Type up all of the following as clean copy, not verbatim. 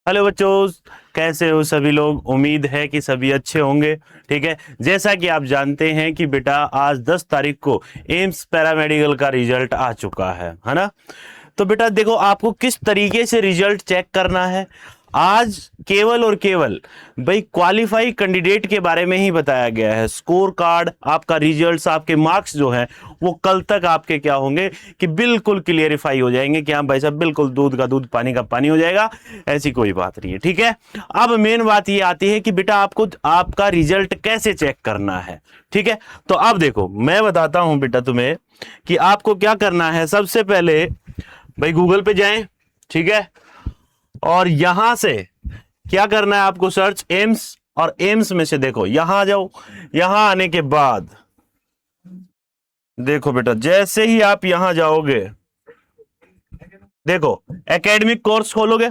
Hello बच्चों, कैसे हो सभी लोग। उम्मीद है कि सभी अच्छे होंगे। ठीक है, जैसा कि आप जानते हैं कि बेटा आज 10 तारीख को एम्स पैरामेडिकल का रिजल्ट आ चुका है ना। तो बेटा देखो, आपको किस तरीके से रिजल्ट चेक करना है। आज केवल और केवल भाई क्वालिफाई कैंडिडेट के बारे में ही बताया गया है। स्कोर कार्ड, आपका रिजल्ट्स, आपके मार्क्स जो हैं वो कल तक आपके क्या होंगे कि बिल्कुल क्लियरिफाई हो जाएंगे कि हाँ भाई साहब, बिल्कुल दूध का दूध पानी का पानी हो जाएगा। ऐसी कोई बात नहीं है। ठीक है, अब मेन बात ये आती है कि बेटा आपको आपका रिजल्ट कैसे चेक करना है। ठीक है, तो अब देखो मैं बताता हूं बेटा तुम्हें कि आपको क्या करना है। सबसे पहले भाई गूगल पे जाएं। ठीक है, और यहां से क्या करना है आपको, सर्च एम्स, और एम्स में से देखो यहां आ जाओ। यहां आने के बाद देखो बेटा, जैसे ही आप यहां जाओगे, देखो एकेडमिक कोर्स खोलोगे।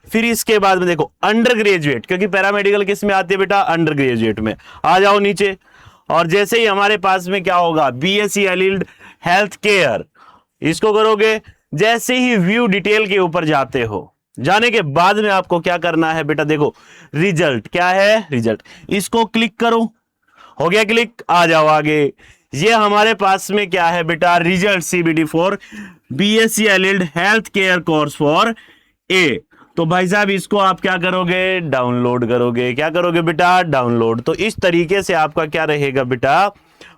फिर इसके बाद में देखो अंडर ग्रेजुएट, क्योंकि पैरामेडिकल किस में आती है बेटा, अंडर ग्रेजुएट में। आ जाओ नीचे, और जैसे ही हमारे पास में क्या होगा, बीएससी एलिड हेल्थ केयर, इसको करोगे। जैसे ही व्यू डिटेल के ऊपर जाते हो, जाने के बाद में आपको क्या करना है बेटा, देखो रिजल्ट क्या है, रिजल्ट, इसको क्लिक करो। हो गया क्लिक, आ जाओ आगे। ये हमारे पास में क्या है बेटा, result CBT for BSc allied health care course for A. तो भाई साहब इसको आप क्या करोगे, डाउनलोड करोगे। क्या करोगे बेटा, डाउनलोड। तो इस तरीके से आपका क्या रहेगा बेटा,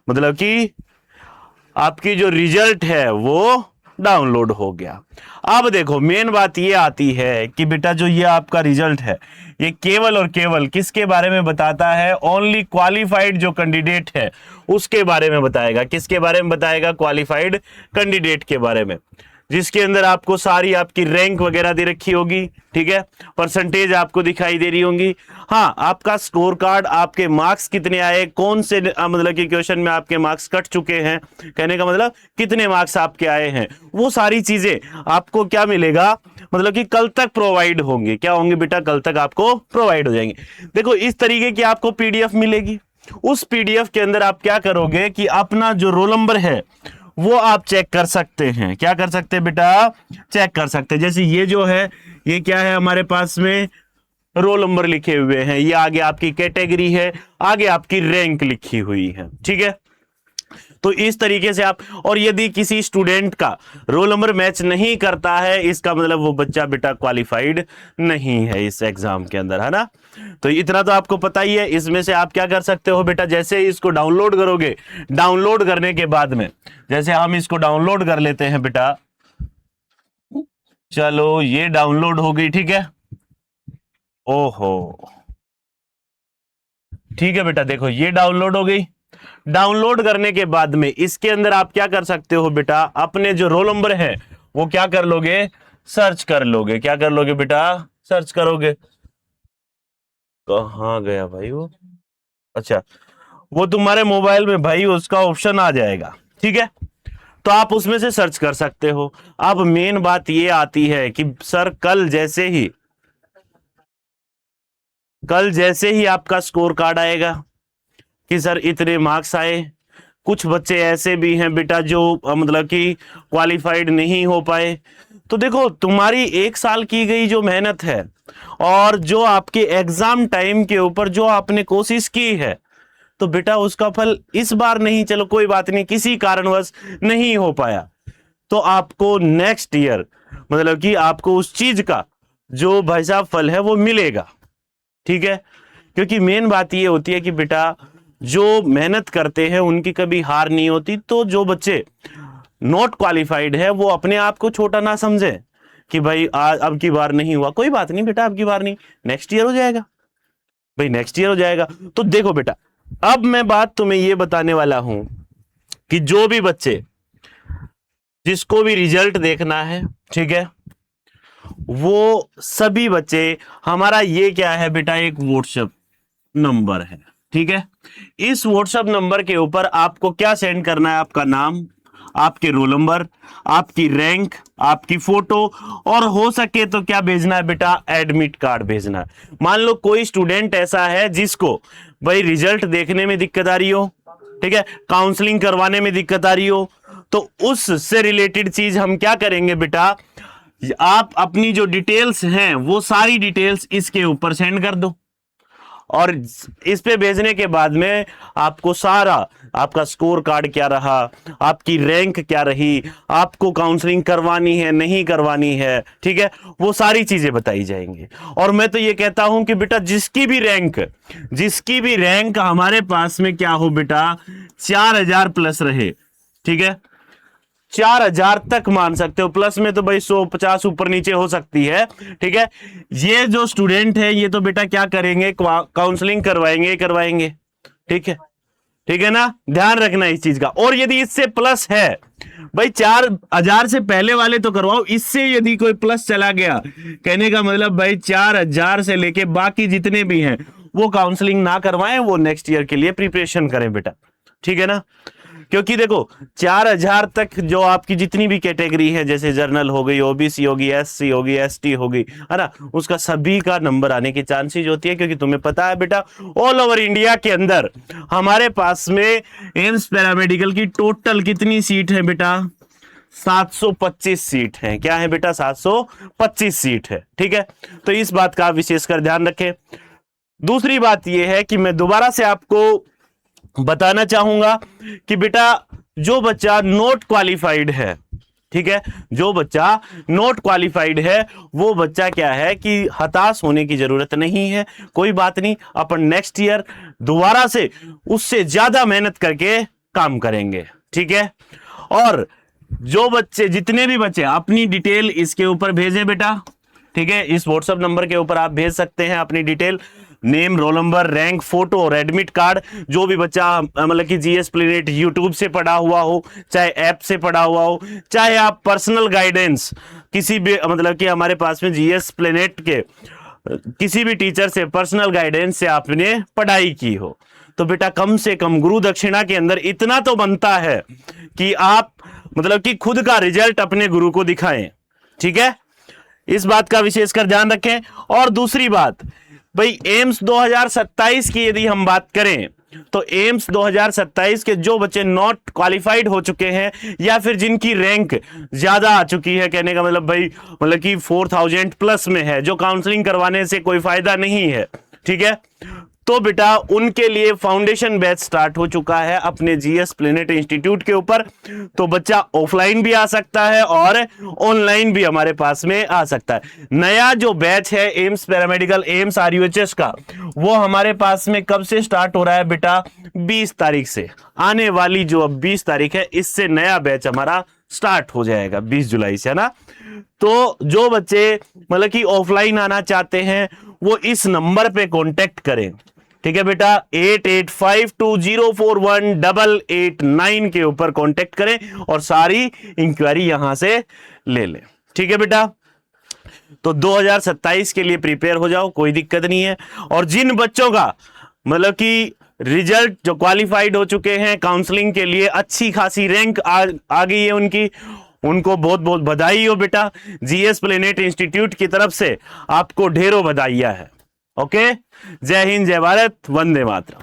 मतलब कि आपकी जो रिजल्ट है वो डाउनलोड हो गया। अब देखो मेन बात ये आती है कि बेटा जो ये आपका रिजल्ट है, ये केवल और केवल किसके बारे में बताता है, ओनली क्वालिफाइड जो कैंडिडेट है उसके बारे में बताएगा। किसके बारे में बताएगा, क्वालिफाइड कैंडिडेट के बारे में, जिसके अंदर आपको सारी आपकी रैंक वगैरह दे रखी होगी। ठीक है, परसेंटेज आपको दिखाई दे रही होंगी। हाँ, आपका स्कोर कार्ड, आपके मार्क्स कितने आए, कौन से मतलब कि क्वेश्चन में आपके मार्क्स कट चुके हैं, कहने का मतलब कितने मार्क्स आपके आए हैं, वो सारी चीजें आपको क्या मिलेगा, मतलब कि कल तक प्रोवाइड होंगे। क्या होंगे बेटा, कल तक आपको प्रोवाइड हो जाएंगे। देखो इस तरीके की आपको पीडीएफ मिलेगी। उस पीडीएफ के अंदर आप क्या करोगे कि अपना जो रोल नंबर है वो आप चेक कर सकते हैं। क्या कर सकते हैं बेटा, चेक कर सकते हैं। जैसे ये जो है, ये क्या है, हमारे पास में रोल नंबर लिखे हुए हैं, ये आगे आपकी कैटेगरी है, आगे आपकी रैंक लिखी हुई है। ठीक है, तो इस तरीके से आप, और यदि किसी स्टूडेंट का रोल नंबर मैच नहीं करता है, इसका मतलब वो बच्चा बेटा क्वालिफाइड नहीं है इस एग्जाम के अंदर, है ना। तो इतना तो आपको पता ही है। इसमें से आप क्या कर सकते हो बेटा, जैसे ही इसको डाउनलोड करोगे, डाउनलोड करने के बाद में, जैसे हम इसको डाउनलोड कर लेते हैं बेटा, चलो ये डाउनलोड हो गई। ठीक है, ओहो, ठीक है बेटा, देखो ये डाउनलोड हो गई। डाउनलोड करने के बाद में इसके अंदर आप क्या कर सकते हो बेटा, अपने जो रोल नंबर है वो क्या कर लोगे, सर्च कर लोगे। क्या कर लोगे बेटा, सर्च करोगे। कहाँ गया भाई वो, अच्छा, वो तुम्हारे मोबाइल में भाई उसका ऑप्शन आ जाएगा। ठीक है, तो आप उसमें से सर्च कर सकते हो। अब मेन बात ये आती है कि सर कल जैसे ही आपका स्कोर कार्ड आएगा कि सर इतने मार्क्स आए। कुछ बच्चे ऐसे भी हैं बेटा जो मतलब कि क्वालिफाइड नहीं हो पाए। तो देखो तुम्हारी 1 साल की गई जो मेहनत है, और जो आपके एग्जाम टाइम के ऊपर जो आपने कोशिश की है, तो बेटा उसका फल इस बार नहीं, चलो कोई बात नहीं, किसी कारणवश नहीं हो पाया, तो आपको नेक्स्ट ईयर मतलब कि आपको उस चीज का जो भाई साहब फल है वो मिलेगा। ठीक है, क्योंकि मेन बात ये होती है कि बेटा जो मेहनत करते हैं उनकी कभी हार नहीं होती। तो जो बच्चे नॉट क्वालिफाइड है वो अपने आप को छोटा ना समझे कि भाई आज अब की बार नहीं हुआ, कोई बात नहीं बेटा, अब की बार नहीं, नेक्स्ट ईयर हो जाएगा भाई, नेक्स्ट ईयर हो जाएगा। तो देखो बेटा, अब मैं बात तुम्हें ये बताने वाला हूं कि जो भी बच्चे, जिसको भी रिजल्ट देखना है, ठीक है, वो सभी बच्चे, हमारा ये क्या है बेटा, एक व्हाट्सएप नंबर है। ठीक है, इस व्हाट्सएप नंबर के ऊपर आपको क्या सेंड करना है, आपका नाम, आपके रोल नंबर, आपकी रैंक, आपकी फोटो, और हो सके तो क्या भेजना है बेटा, एडमिट कार्ड भेजना है। मान लो कोई स्टूडेंट ऐसा है जिसको भाई रिजल्ट देखने में दिक्कत आ रही हो, ठीक है, काउंसलिंग करवाने में दिक्कत आ रही हो, तो उससे रिलेटेड चीज हम क्या करेंगे बेटा, आप अपनी जो डिटेल्स हैं वो सारी डिटेल्स इसके ऊपर सेंड कर दो, और इस पे भेजने के बाद में आपको सारा आपका स्कोर कार्ड क्या रहा, आपकी रैंक क्या रही, आपको काउंसलिंग करवानी है नहीं करवानी है, ठीक है, वो सारी चीजें बताई जाएंगी। और मैं तो ये कहता हूं कि बेटा जिसकी भी रैंक हमारे पास में क्या हो बेटा 4000 प्लस रहे, ठीक है, 4000 तक मान सकते हो, प्लस में तो भाई 150 ऊपर नीचे हो सकती है, ठीक है। ये जो स्टूडेंट है ये तो बेटा क्या करेंगे, काउंसलिंग करवाएंगे, ठीक है ना, ध्यान रखना इस चीज का। और यदि इससे प्लस है भाई 4000 से पहले वाले तो करवाओ, इससे यदि कोई प्लस चला गया, कहने का मतलब भाई 4000 से लेके बाकी जितने भी हैं वो काउंसलिंग ना करवाएं, वो नेक्स्ट ईयर के लिए प्रिपरेशन करें बेटा, ठीक है ना। क्योंकि देखो 4000 तक जो आपकी जितनी भी कैटेगरी है, जैसे जर्नल हो गई, ओबीसी होगी, एससी होगी, एसटी होगी, है ना, उसका सभी का नंबर आने की चांसेस होती है। क्योंकि तुम्हें पता है बेटा ऑल ओवर इंडिया के अंदर हमारे पास में एम्स पैरामेडिकल की टोटल कितनी सीट है बेटा, 725 सीट है। क्या है बेटा, 725 सीट है, ठीक है। तो इस बात का विशेषकर ध्यान रखें। दूसरी बात यह है कि मैं दोबारा से आपको बताना चाहूंगा कि बेटा जो बच्चा नॉट क्वालिफाइड है, ठीक है, जो बच्चा नॉट क्वालिफाइड है वो बच्चा क्या है कि हताश होने की जरूरत नहीं है, कोई बात नहीं, अपन नेक्स्ट ईयर दोबारा से उससे ज्यादा मेहनत करके काम करेंगे, ठीक है। और जो बच्चे, जितने भी बच्चे अपनी डिटेल इसके ऊपर भेजें बेटा, ठीक है, इस व्हाट्सएप नंबर के ऊपर आप भेज सकते हैं अपनी detail, name, roll number, rank, photo और एडमिट कार्ड। जो भी बच्चा मतलब कि जीएस प्लेनेट यूट्यूब से पढ़ा हुआ हो, चाहे ऐप से पढ़ा हुआ हो, चाहे आप पर्सनल गाइडेंस किसी भी मतलब कि हमारे पास में जीएस प्लेनेट के किसी भी टीचर से पर्सनल गाइडेंस से आपने पढ़ाई की हो, तो बेटा कम से कम गुरु दक्षिणा के अंदर इतना तो बनता है कि आप मतलब कि खुद का रिजल्ट अपने गुरु को दिखाएं, ठीक है। इस बात का विशेषकर ध्यान रखें। और दूसरी बात भाई, एम्स 2027 की यदि हम बात करें तो एम्स 2027 के जो बच्चे नॉट क्वालिफाइड हो चुके हैं या फिर जिनकी रैंक ज्यादा आ चुकी है, कहने का मतलब भाई मतलब कि 4000 प्लस में है, जो काउंसलिंग करवाने से कोई फायदा नहीं है, ठीक है, तो बेटा उनके लिए फाउंडेशन बैच स्टार्ट हो चुका है अपने जीएस प्लेनेट इंस्टीट्यूट के ऊपर। तो बच्चा ऑफलाइन भी आ सकता है और ऑनलाइन भी हमारे पास में आ सकता है। नया जो बैच है एम्स पैरामेडिकल, एम्स आरयूएचएस का, वो हमारे पास में कब से स्टार्ट हो रहा है बेटा, 20 तारीख से। आने वाली जो अब 20 तारीख है, इससे नया बैच हमारा स्टार्ट हो जाएगा 20 जुलाई से, है ना। तो जो बच्चे मतलब कि ऑफलाइन आना चाहते हैं वो इस नंबर पे कांटेक्ट करें, ठीक है बेटा, 8852041889 के ऊपर कांटेक्ट करें और सारी इंक्वायरी यहां से ले लें, ठीक है बेटा। तो 2027 के लिए प्रिपेयर हो जाओ, कोई दिक्कत नहीं है। और जिन बच्चों का मतलब कि रिजल्ट जो क्वालिफाइड हो चुके हैं काउंसलिंग के लिए, अच्छी खासी रैंक आ गई है उनकी, उनको बहुत बहुत बधाई हो बेटा। जीएस प्लेनेट इंस्टीट्यूट की तरफ से आपको ढेरों बधाइयां है। ओके, जय हिंद, जय भारत, वंदे मातरम।